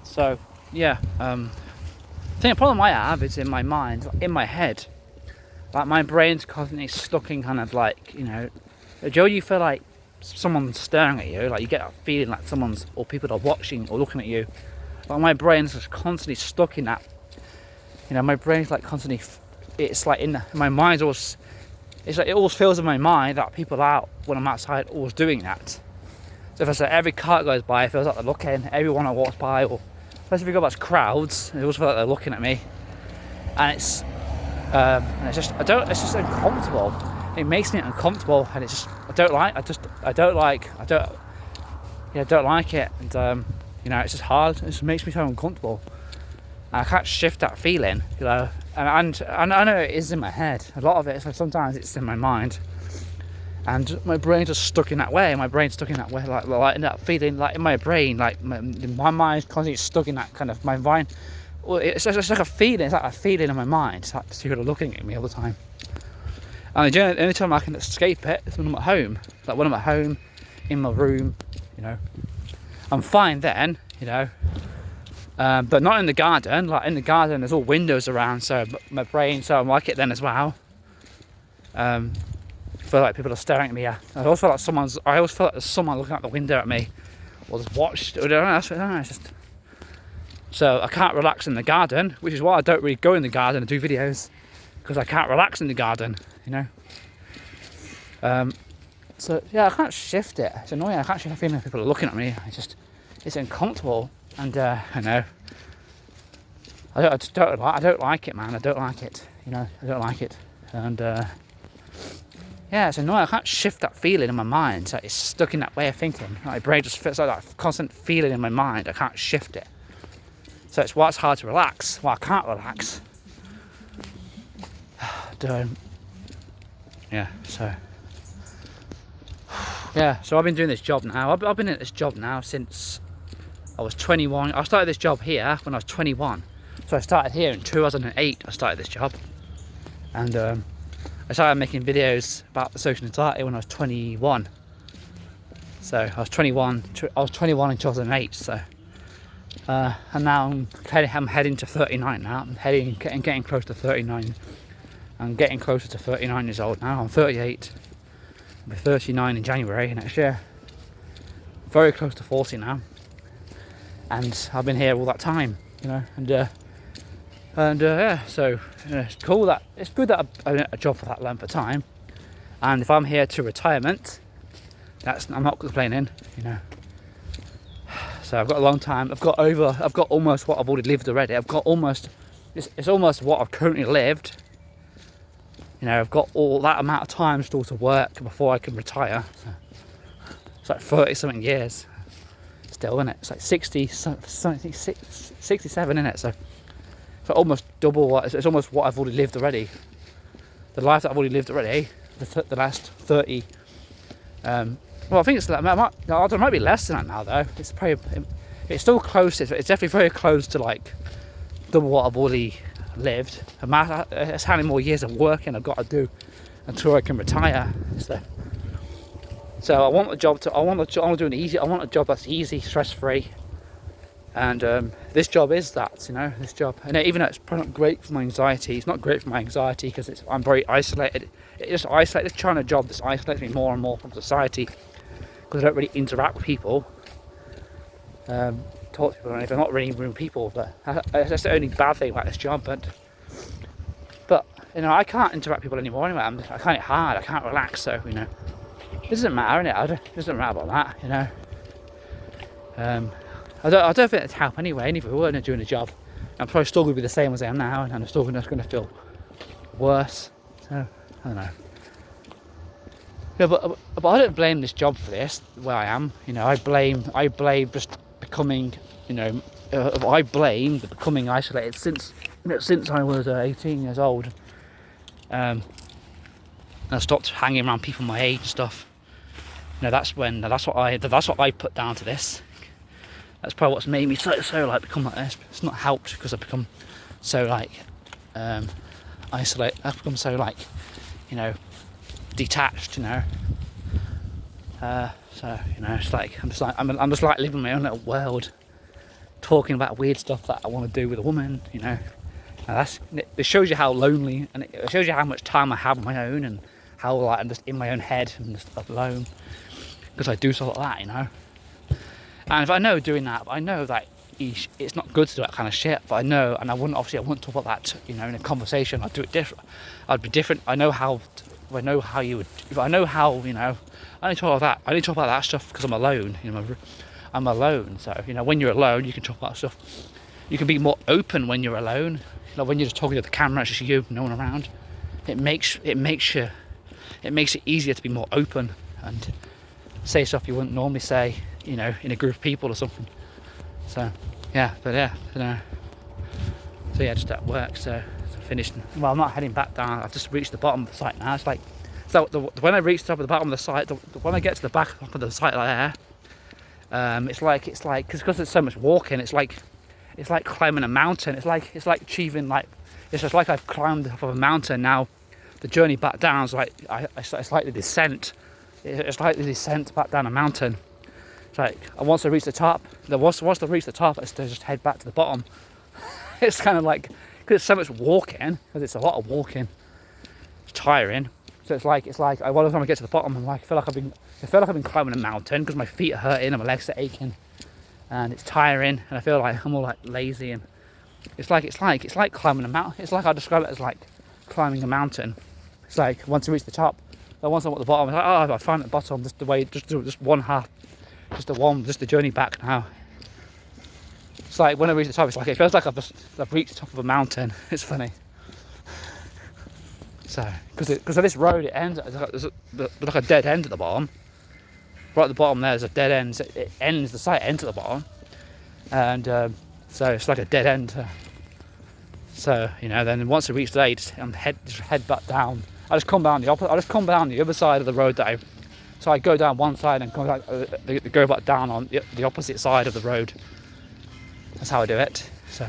So yeah, I think the problem I have is in my mind, in my head. Like my brain's constantly stuck in kind of like, Joe, you feel like someone's staring at you, like you get that feeling like someone's, or people are watching or looking at you. Like my brain's just constantly stuck in that. My brain's like constantly, it's like my mind's always, it's like it always feels in my mind that people out when I'm outside always doing that. So if I say every car that goes by, it feels like they're looking, everyone that walks by, or especially if you go past crowds, it always feels like they're looking at me. And it's just uncomfortable. It makes me uncomfortable, and it's just I don't like it, and it's just hard. It just makes me so uncomfortable. And I can't shift that feeling, and I know it is in my head. A lot of it, so sometimes it's in my mind, and my brain's just stuck in that way. My brain's stuck in that way, like in that feeling, like in my brain, like my mind's constantly stuck in that kind of my mind. Well, it's like a feeling. It's like a feeling in my mind. It's like people are looking at me all the time. And the only time I can escape it is when I'm at home. Like when I'm at home, in my room, I'm fine then, but not in the garden. Like in the garden, there's all windows around, so my brain, so I like it then as well. I feel like people are staring at me. I always feel like there's someone looking out the window at me, or just watched. I don't know. It's just. So I can't relax in the garden, which is why I don't really go in the garden and do videos, because I can't relax in the garden, So yeah, I can't shift it. It's annoying. I can't shift the feeling that people are looking at me. It's uncomfortable, and I know. I don't like it, man. I don't like it. I don't like it, and yeah, it's annoying. I can't shift that feeling in my mind. So it's stuck in that way of thinking. My brain just feels like that constant feeling in my mind. I can't shift it. So it's why it's hard to relax, why I can't relax. So I've been doing this job now. I've been at this job now since I was 21. I started this job here when I was 21. So I started here in 2008. I started this job, and I started making videos about the social anxiety when I was 21. So I was 21 in 2008. So. And now I'm heading to 39 now. I'm getting close to 39. I'm getting closer to 39 years old now. I'm 38. I'll be 39 in January next year. Very close to 40 now. And I've been here all that time, so it's cool that it's good that I've been at a job for that length of time. And if I'm here to retirement, I'm not complaining, So I've got a long time. I've got almost what I've already lived already. It's almost what I've currently lived. I've got all that amount of time still to work before I can retire. So it's like 30 something years still, isn't it? It's like 67, isn't it? So it's almost double it's almost what I've already lived already. The life that I've already lived already, the last 30. Well, I think it's like, it might be less than that now though. It's still close. It's definitely very close to like double what I've already lived. It's how many more years of working I've got to do until I can retire. So I want a job I want a job that's easy, stress free. And this job is that, this job. And even though it's probably not great for my anxiety, it's not great for my anxiety because I'm very isolated. It's trying a job that's isolates me more and more from society. Because I don't really interact with people, talk to people or anything. I'm not really with people, but that's the only bad thing about this job. But I can't interact with people anymore anyway. I find it hard. I can't relax. So it doesn't matter, innit? It doesn't matter about that, I don't think it'd help anyway. Even if we weren't doing a job, I'm probably still going to be the same as I am now, and I'm still going to feel worse. So I don't know. Yeah, but I don't blame this job for this, where I am. I blame just becoming, I blame the becoming isolated since I was 18 years old. And I stopped hanging around people my age and stuff. That's what I put down to this. That's probably what's made me so like become like this. It's not helped because I've become so like isolated. I've become so like, detached, so it's like I'm just like living my own little world, talking about weird stuff that I want to do with a woman, you know. And it shows you how lonely, and it shows you how much time I have on my own, and how like I'm just in my own head and just alone, because I do stuff like that, you know. And if I know doing that, I know that it's not good to do that kind of shit, but I know, and I wouldn't talk about that, you know, in a conversation. I'd do it different. I'd be different. I know how you would. If I know how, you know, I only talk about that. I only talk about that stuff because I'm alone. You know, I'm alone. So you know, when you're alone, you can talk about stuff. You can be more open when you're alone. Like when you're just talking to the camera, it's just you, no one around. It makes it easier to be more open and say stuff you wouldn't normally say, you know, in a group of people or something. So yeah, but yeah, you know. So yeah, just at work. So finished. Well, I'm not heading back down. I've just reached the bottom of the site now. It's like, so when I reach the top of the bottom of the site, when I get to the back of the site like there, it's like because there's so much walking. It's like climbing a mountain. It's like achieving like, it's just like I've climbed up of a mountain. Now the journey back down is like it's like the descent. It's like the descent back down a mountain. It's like, and once I reach the top, once I reach the top, I just head back to the bottom. It's kind of like, because it's so much walking, because it's a lot of walking, it's tiring. So it's like by the time I get to the bottom, I'm like, I feel like I've been climbing a mountain because my feet are hurting and my legs are aching, and it's tiring, and I feel like I'm all like lazy, and it's like climbing a mountain. It's like, I describe it as like climbing a mountain. It's like once I reach the top, then once I'm at the bottom, it's like, oh, I find at the bottom just one half, just the journey back now. It's like when I reach the top, it's like it feels like I've reached the top of a mountain. It's funny. So because of this road, it ends. There's like a dead end at the bottom. Right at the bottom there's a dead end. So the site ends at the bottom, and so it's like a dead end. So you know, then once I reach the just head back down. I just come down the other side of the road so I go down one side and go back down on the opposite side of the road. That's how I do it. So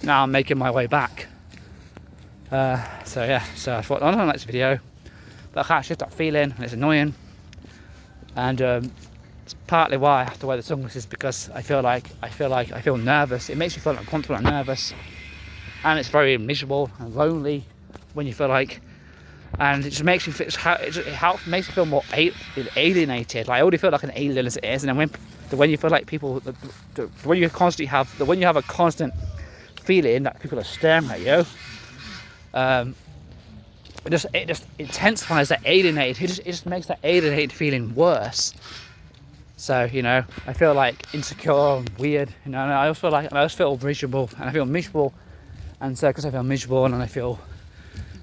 now I'm making my way back. So yeah, so I thought, I don't like this video, but I can't shift that feeling, and it's annoying. And it's partly why I have to wear the sunglasses, because I feel nervous. It makes me feel uncomfortable and nervous, and it's very miserable and lonely when you feel like. And it just makes me feel, makes me feel more alienated. Like I already feel like an alien as it is, and then when you feel like people, when you have a constant feeling that people are staring at you, it just intensifies that alienated. It just makes that alienated feeling worse. So you know, I feel like insecure and weird. You know, and I also feel miserable, and I feel miserable, and so because I feel miserable and I feel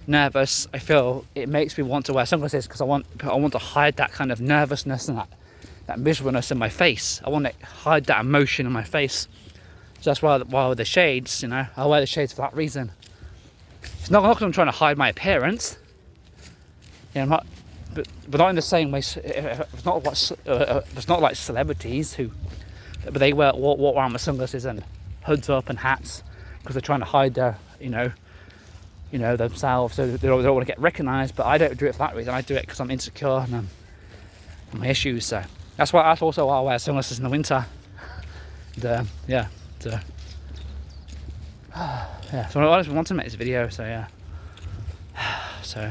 nervous, I feel it makes me want to wear sunglasses, because I want to hide that kind of nervousness and that miserableness in my face. I want to hide that emotion in my face. So that's why with the shades, you know, I wear the shades for that reason. It's not because I'm trying to hide my appearance. You know, but not in the same way. It's not like celebrities but they walk around with sunglasses and hoods up and hats because they're trying to hide their, you know, themselves, so they don't want to get recognised. But I don't do it for that reason. I do it because I'm insecure and my issues. So that's also why I wear sunglasses in the winter. So I just wanted to make this video. So yeah. So